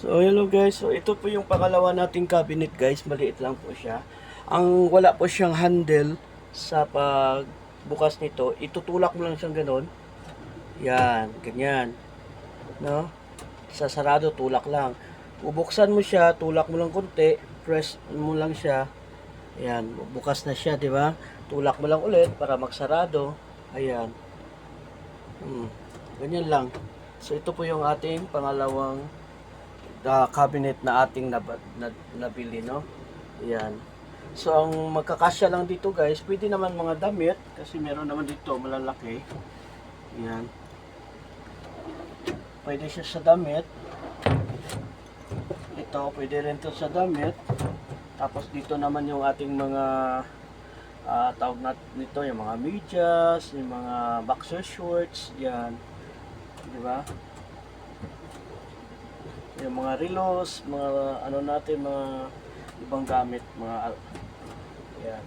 So, hello guys. So, ito po yung pangalawa nating cabinet guys. Maliit lang po siya. Ang wala po siyang handle sa pagbukas nito. Itutulak mo lang siyang ganun. Yan, ganyan. No? Sa sarado, tulak lang. Bubuksan mo siya, tulak mo lang konti, press mo lang siya. Ayan, bukas na siya, di ba? Tulak mo lang ulit para magsarado. Ayan. Ganyan lang. So, ito po yung ating pangalawang cabinet na ating nabili, no? Ayan. So, ang magkakasya lang dito guys, pwede naman mga damit, kasi meron naman dito malalaki. Ayan. Pwede siya sa damit. Ito, pwede rin to sa damit. Tapos dito naman yung ating mga tawag nito, yung mga medyas, yung mga boxer shorts, yan. Di ba? Yung mga relos, mga ano natin, mga ibang gamit, mga yan.